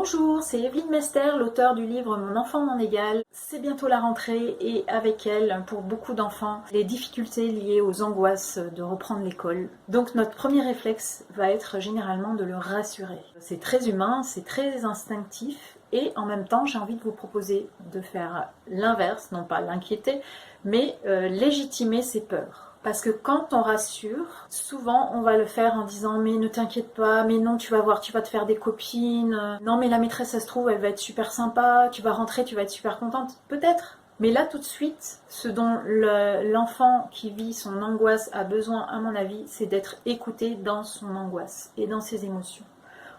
Bonjour, c'est Evelyne Mester, l'auteure du livre Mon enfant non égal. C'est bientôt la rentrée et avec elle, pour beaucoup d'enfants, les difficultés liées aux angoisses de reprendre l'école. Donc notre premier réflexe va être généralement de le rassurer. C'est très humain, c'est très instinctif et en même temps j'ai envie de vous proposer de faire l'inverse, non pas l'inquiéter, mais légitimer ses peurs. Parce que quand on rassure, souvent on va le faire en disant mais ne t'inquiète pas, mais non tu vas voir, tu vas te faire des copines, non mais la maîtresse ça se trouve elle va être super sympa, tu vas rentrer, tu vas être super contente, peut-être. Mais là tout de suite, ce dont l'enfant qui vit son angoisse a besoin à mon avis, c'est d'être écouté dans son angoisse et dans ses émotions.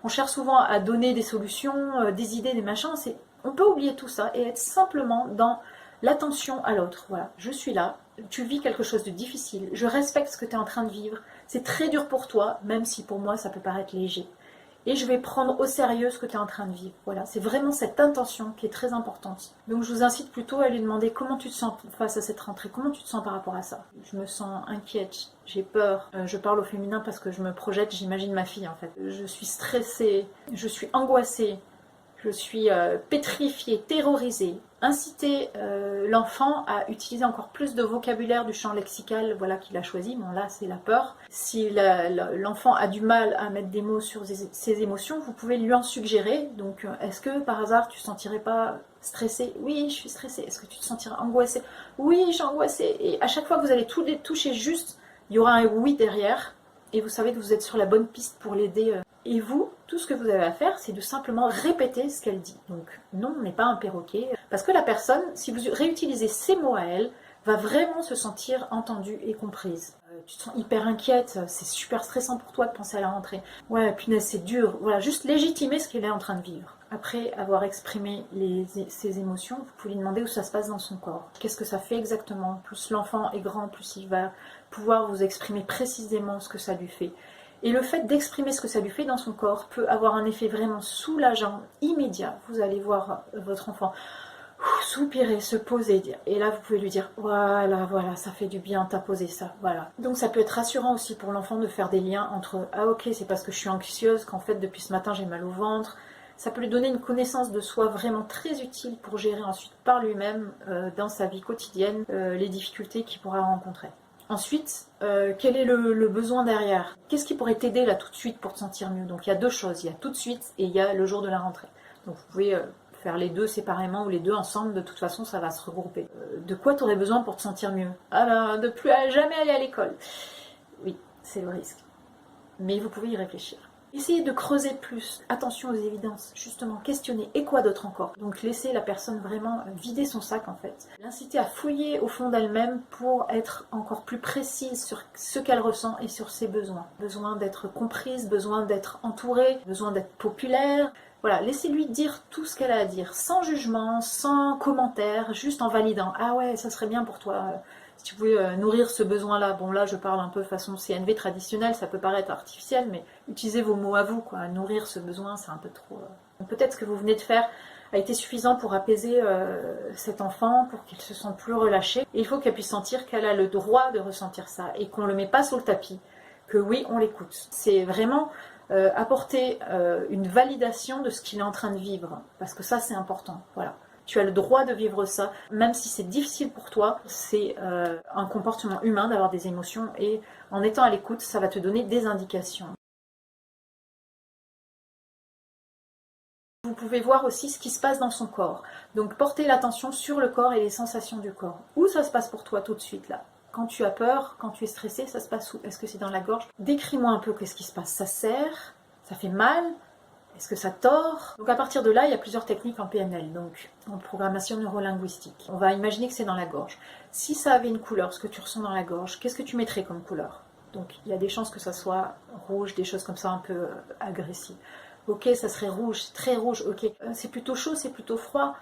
On cherche souvent à donner des solutions, des idées, des machins, on peut oublier tout ça et être simplement dans l'attention à l'autre. Voilà, je suis là, tu vis quelque chose de difficile, je respecte ce que tu es en train de vivre, c'est très dur pour toi, même si pour moi ça peut paraître léger. Et je vais prendre au sérieux ce que tu es en train de vivre. Voilà, c'est vraiment cette intention qui est très importante. Donc je vous incite plutôt à lui demander comment tu te sens face à cette rentrée, comment tu te sens par rapport à ça. Je me sens inquiète, j'ai peur, je parle au féminin parce que je me projette, j'imagine ma fille en fait. Je suis stressée, je suis angoissée. Je suis pétrifiée, terrorisée. Inciter l'enfant à utiliser encore plus de vocabulaire du champ lexical qu'il a choisi. Bon là c'est la peur. Si l'enfant a du mal à mettre des mots sur ses émotions, vous pouvez lui en suggérer. Donc est-ce que par hasard tu ne te sentirais pas stressée? Oui, je suis stressée. Est-ce que tu te sentirais angoissée? Oui, je suis angoissée. Et à chaque fois que vous allez toucher juste, il y aura un oui derrière. Et vous savez que vous êtes sur la bonne piste pour l'aider. Et vous, tout ce que vous avez à faire, c'est de simplement répéter ce qu'elle dit. Donc non, on n'est pas un perroquet. Parce que la personne, si vous réutilisez ces mots à elle, va vraiment se sentir entendue et comprise. Tu te sens hyper inquiète, c'est super stressant pour toi de penser à la rentrée. Ouais, punaise, c'est dur. Voilà, juste légitimer ce qu'elle est en train de vivre. Après avoir exprimé ses émotions, vous pouvez lui demander où ça se passe dans son corps. Qu'est-ce que ça fait exactement? Plus l'enfant est grand, plus il va pouvoir vous exprimer précisément ce que ça lui fait. Et le fait d'exprimer ce que ça lui fait dans son corps peut avoir un effet vraiment soulageant, immédiat. Vous allez voir votre enfant soupirer, se poser, dire. Et là, vous pouvez lui dire, voilà, ça fait du bien, t'as posé ça, voilà. Donc ça peut être rassurant aussi pour l'enfant de faire des liens entre, ah ok, c'est parce que je suis anxieuse qu'en fait, depuis ce matin, j'ai mal au ventre. Ça peut lui donner une connaissance de soi vraiment très utile pour gérer ensuite par lui-même, dans sa vie quotidienne, les difficultés qu'il pourra rencontrer. Ensuite, quel est le besoin derrière? Qu'est-ce qui pourrait t'aider là tout de suite pour te sentir mieux? Donc il y a deux choses, il y a tout de suite et il y a le jour de la rentrée. Donc vous pouvez faire les deux séparément ou les deux ensemble, de toute façon ça va se regrouper. De quoi tu aurais besoin pour te sentir mieux? Ah ben, de plus jamais aller à l'école. Oui, c'est le risque. Mais vous pouvez y réfléchir. Essayez de creuser plus, attention aux évidences, justement, questionner, et quoi d'autre encore? Donc laissez la personne vraiment vider son sac en fait. L'inciter à fouiller au fond d'elle-même pour être encore plus précise sur ce qu'elle ressent et sur ses besoins. Besoin d'être comprise, besoin d'être entourée, besoin d'être populaire. Voilà, laissez-lui dire tout ce qu'elle a à dire, sans jugement, sans commentaire, juste en validant. Ah ouais, ça serait bien pour toi. Si tu pouvais nourrir ce besoin-là, bon là je parle un peu façon CNV traditionnelle, ça peut paraître artificiel, mais utilisez vos mots à vous, quoi. Nourrir ce besoin, c'est un peu trop... Peut-être ce que vous venez de faire a été suffisant pour apaiser cet enfant, pour qu'il se sente plus relâché. Et il faut qu'elle puisse sentir qu'elle a le droit de ressentir ça, et qu'on ne le met pas sous le tapis, que oui, on l'écoute. C'est vraiment apporter une validation de ce qu'il est en train de vivre, parce que ça c'est important, voilà. Tu as le droit de vivre ça, même si c'est difficile pour toi, c'est un comportement humain d'avoir des émotions et en étant à l'écoute, ça va te donner des indications. Vous pouvez voir aussi ce qui se passe dans son corps. Donc portez l'attention sur le corps et les sensations du corps. Où ça se passe pour toi tout de suite là? Quand tu as peur, quand tu es stressé, ça se passe où? Est-ce que c'est dans la gorge? Décris-moi un peu qu'est-ce qui se passe. Ça serre? Ça fait mal? Est-ce que ça tord? Donc à partir de là, il y a plusieurs techniques en PNL, donc en programmation neurolinguistique. On va imaginer que c'est dans la gorge. Si ça avait une couleur, ce que tu ressens dans la gorge, qu'est-ce que tu mettrais comme couleur? Donc il y a des chances que ça soit rouge, des choses comme ça un peu agressives. Ok, ça serait rouge, c'est très rouge, ok. C'est plutôt chaud, c'est plutôt froid?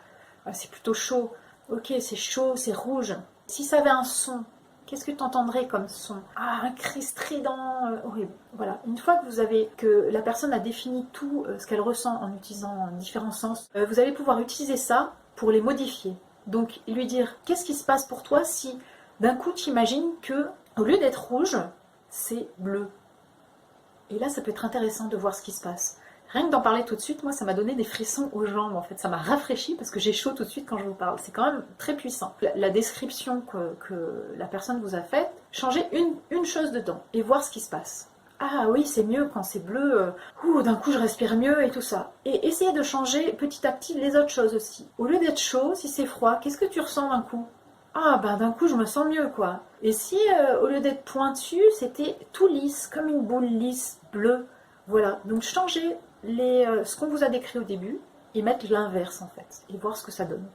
C'est plutôt chaud. Ok, c'est chaud, c'est rouge. Si ça avait un son, qu'est-ce que tu entendrais comme son? Ah, un cri strident, horrible. Voilà. Une fois que la personne a défini tout ce qu'elle ressent en utilisant différents sens, vous allez pouvoir utiliser ça pour les modifier. Donc, lui dire, qu'est-ce qui se passe pour toi si d'un coup tu imagines que, au lieu d'être rouge, c'est bleu? Et là, ça peut être intéressant de voir ce qui se passe. Rien que d'en parler tout de suite, moi ça m'a donné des frissons aux jambes en fait, ça m'a rafraîchi parce que j'ai chaud tout de suite quand je vous parle, c'est quand même très puissant. La description que la personne vous a faite, changez une chose dedans et voir ce qui se passe. Ah oui, c'est mieux quand c'est bleu, d'un coup je respire mieux et tout ça. Et essayez de changer petit à petit les autres choses aussi. Au lieu d'être chaud, si c'est froid, qu'est-ce que tu ressens d'un coup? Ah ben d'un coup je me sens mieux quoi. Et si au lieu d'être pointu, c'était tout lisse, comme une boule lisse, bleue. Voilà, donc changez ce qu'on vous a décrit au début et mettre l'inverse en fait, et voir ce que ça donne.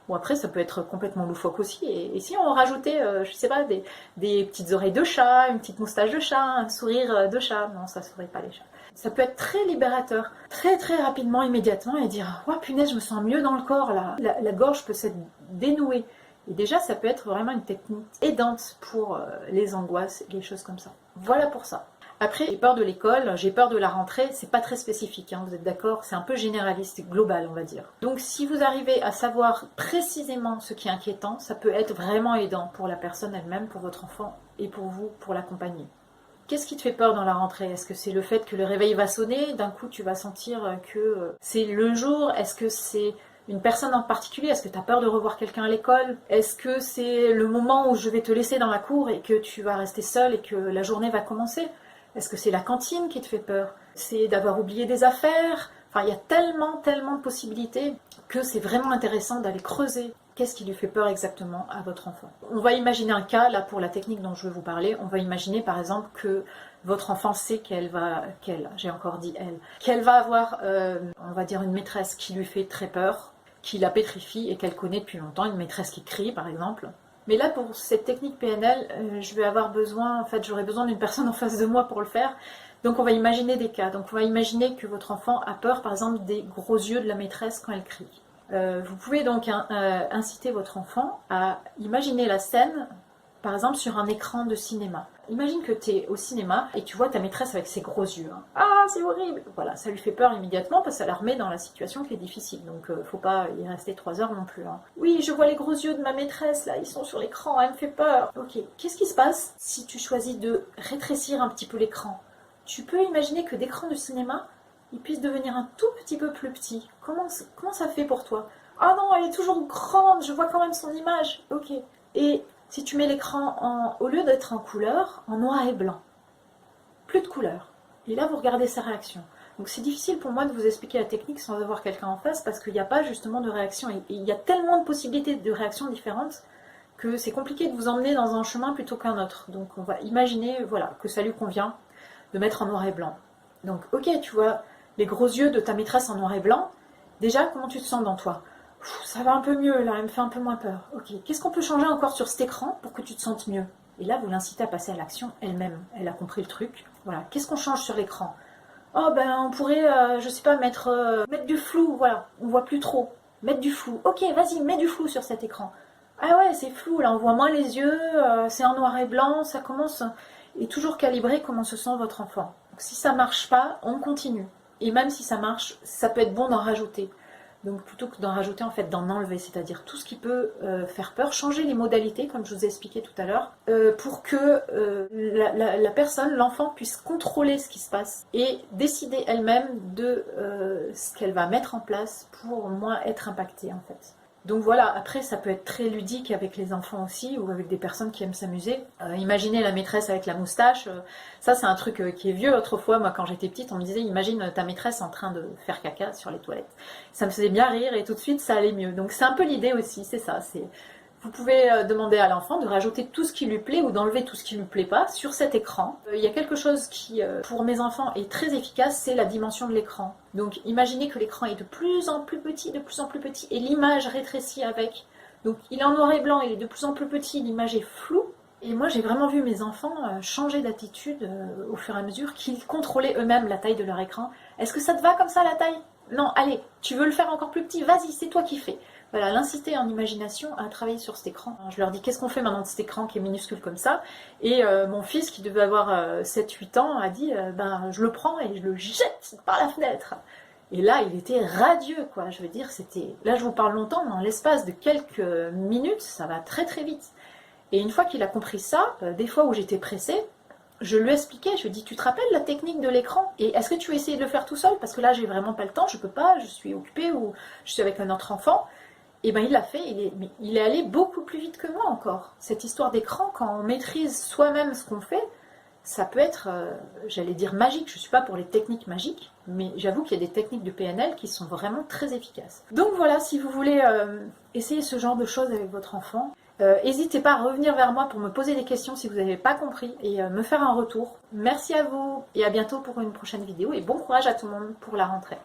Bon après ça peut être complètement loufoque aussi, et si on rajoutait, je sais pas, des petites oreilles de chat, une petite moustache de chat, un sourire de chat, non ça saurait pas les chats. Ça peut être très libérateur, très très rapidement, immédiatement, et dire « Oh punaise, je me sens mieux dans le corps là ». La gorge peut s'être dénouée. Et déjà, ça peut être vraiment une technique aidante pour les angoisses et les choses comme ça. Voilà pour ça. Après, j'ai peur de l'école, j'ai peur de la rentrée, c'est pas très spécifique, hein, vous êtes d'accord? C'est un peu généraliste et global, on va dire. Donc si vous arrivez à savoir précisément ce qui est inquiétant, ça peut être vraiment aidant pour la personne elle-même, pour votre enfant et pour vous, pour l'accompagner. Qu'est-ce qui te fait peur dans la rentrée? Est-ce que c'est le fait que le réveil va sonner? D'un coup, tu vas sentir que c'est le jour? Est-ce que c'est une personne en particulier? Est-ce que tu as peur de revoir quelqu'un à l'école? Est-ce que c'est le moment où je vais te laisser dans la cour et que tu vas rester seule et que la journée va commencer? Est-ce que c'est la cantine qui te fait peur? C'est d'avoir oublié des affaires? Enfin, il y a tellement de possibilités que c'est vraiment intéressant d'aller creuser. Qu'est-ce qui lui fait peur exactement à votre enfant? On va imaginer un cas, là pour la technique dont je vais vous parler, on va imaginer par exemple que votre enfant sait qu'elle va avoir, on va dire une maîtresse qui lui fait très peur, qui la pétrifie et qu'elle connaît depuis longtemps, une maîtresse qui crie par exemple. Mais là, pour cette technique PNL, j'aurais besoin d'une personne en face de moi pour le faire. Donc on va imaginer des cas. Donc on va imaginer que votre enfant a peur, par exemple, des gros yeux de la maîtresse quand elle crie. Vous pouvez donc inciter votre enfant à imaginer la scène, par exemple, sur un écran de cinéma. Imagine que tu es au cinéma et tu vois ta maîtresse avec ses gros yeux. Hein. Ah, c'est horrible! Voilà, ça lui fait peur immédiatement parce que ça la remet dans la situation qui est difficile. Donc, faut pas y rester 3 heures non plus. Hein. Oui, je vois les gros yeux de ma maîtresse, là, ils sont sur l'écran, elle me fait peur. Ok, qu'est-ce qui se passe si tu choisis de rétrécir un petit peu l'écran? Tu peux imaginer que d'écran de cinéma, il puisse devenir un tout petit peu plus petit. Comment ça fait pour toi? Ah non, elle est toujours grande, je vois quand même son image. Ok. Et si tu mets l'écran au lieu d'être en couleur, en noir et blanc. Plus de couleur. Et là, vous regardez sa réaction. Donc c'est difficile pour moi de vous expliquer la technique sans avoir quelqu'un en face parce qu'il n'y a pas justement de réaction. Et il y a tellement de possibilités de réactions différentes que c'est compliqué de vous emmener dans un chemin plutôt qu'un autre. Donc on va imaginer que ça lui convient de mettre en noir et blanc. Donc ok, tu vois les gros yeux de ta maîtresse en noir et blanc. Déjà, comment tu te sens dans toi? Ça va un peu mieux, là, elle me fait un peu moins peur. Ok, qu'est-ce qu'on peut changer encore sur cet écran pour que tu te sentes mieux? Et là, vous l'incitez à passer à l'action elle-même. Elle a compris le truc. Voilà, qu'est-ce qu'on change sur l'écran? Oh, ben, on pourrait, je sais pas, mettre du flou, voilà, on voit plus trop. Mettre du flou. Ok, vas-y, mets du flou sur cet écran. Ah ouais, c'est flou, là, on voit moins les yeux, c'est en noir et blanc, ça commence... Et toujours calibrer comment se sent votre enfant. Donc, si ça marche pas, on continue. Et même si ça marche, ça peut être bon d'en rajouter. Donc plutôt que d'en rajouter, en fait, d'en enlever, c'est-à-dire tout ce qui peut faire peur, changer les modalités, comme je vous ai expliqué tout à l'heure, pour que la personne, l'enfant, puisse contrôler ce qui se passe et décider elle-même de ce qu'elle va mettre en place pour moins être impactée, en fait. Donc voilà, après ça peut être très ludique avec les enfants aussi, ou avec des personnes qui aiment s'amuser. Imaginez la maîtresse avec la moustache, ça c'est un truc qui est vieux. Autrefois, moi quand j'étais petite, on me disait imagine ta maîtresse en train de faire caca sur les toilettes. Ça me faisait bien rire et tout de suite ça allait mieux. Donc c'est un peu l'idée aussi, c'est ça. Vous pouvez demander à l'enfant de rajouter tout ce qui lui plaît ou d'enlever tout ce qui lui plaît pas sur cet écran. Il y a quelque chose qui, pour mes enfants, est très efficace, c'est la dimension de l'écran. Donc imaginez que l'écran est de plus en plus petit, et l'image rétrécit avec. Donc il est en noir et blanc, il est de plus en plus petit, l'image est floue. Et moi j'ai vraiment vu mes enfants changer d'attitude au fur et à mesure qu'ils contrôlaient eux-mêmes la taille de leur écran. Est-ce que ça te va comme ça la taille? Non, allez, tu veux le faire encore plus petit? Vas-y, c'est toi qui fais. Voilà, l'inciter en imagination à travailler sur cet écran. Je leur dis qu'est-ce qu'on fait maintenant de cet écran qui est minuscule comme ça. Et mon fils qui devait avoir 7-8 ans a dit je le prends et je le jette par la fenêtre. Et là il était radieux quoi, je veux dire c'était... Là je vous parle longtemps, mais en l'espace de quelques minutes ça va très très vite. Et une fois qu'il a compris ça, des fois où j'étais pressée, je lui ai expliqué, je lui ai dit, tu te rappelles la technique de l'écran? Et est-ce que tu veux essayer de le faire tout seul? Parce que là, j'ai vraiment pas le temps, je peux pas, je suis occupée ou je suis avec un autre enfant. Et ben il l'a fait, il est allé beaucoup plus vite que moi encore. Cette histoire d'écran, quand on maîtrise soi-même ce qu'on fait, ça peut être, j'allais dire magique. Je ne suis pas pour les techniques magiques, mais j'avoue qu'il y a des techniques de PNL qui sont vraiment très efficaces. Donc voilà, si vous voulez essayer ce genre de choses avec votre enfant, n'hésitez pas à revenir vers moi pour me poser des questions si vous n'avez pas compris et me faire un retour. Merci à vous et à bientôt pour une prochaine vidéo et bon courage à tout le monde pour la rentrée.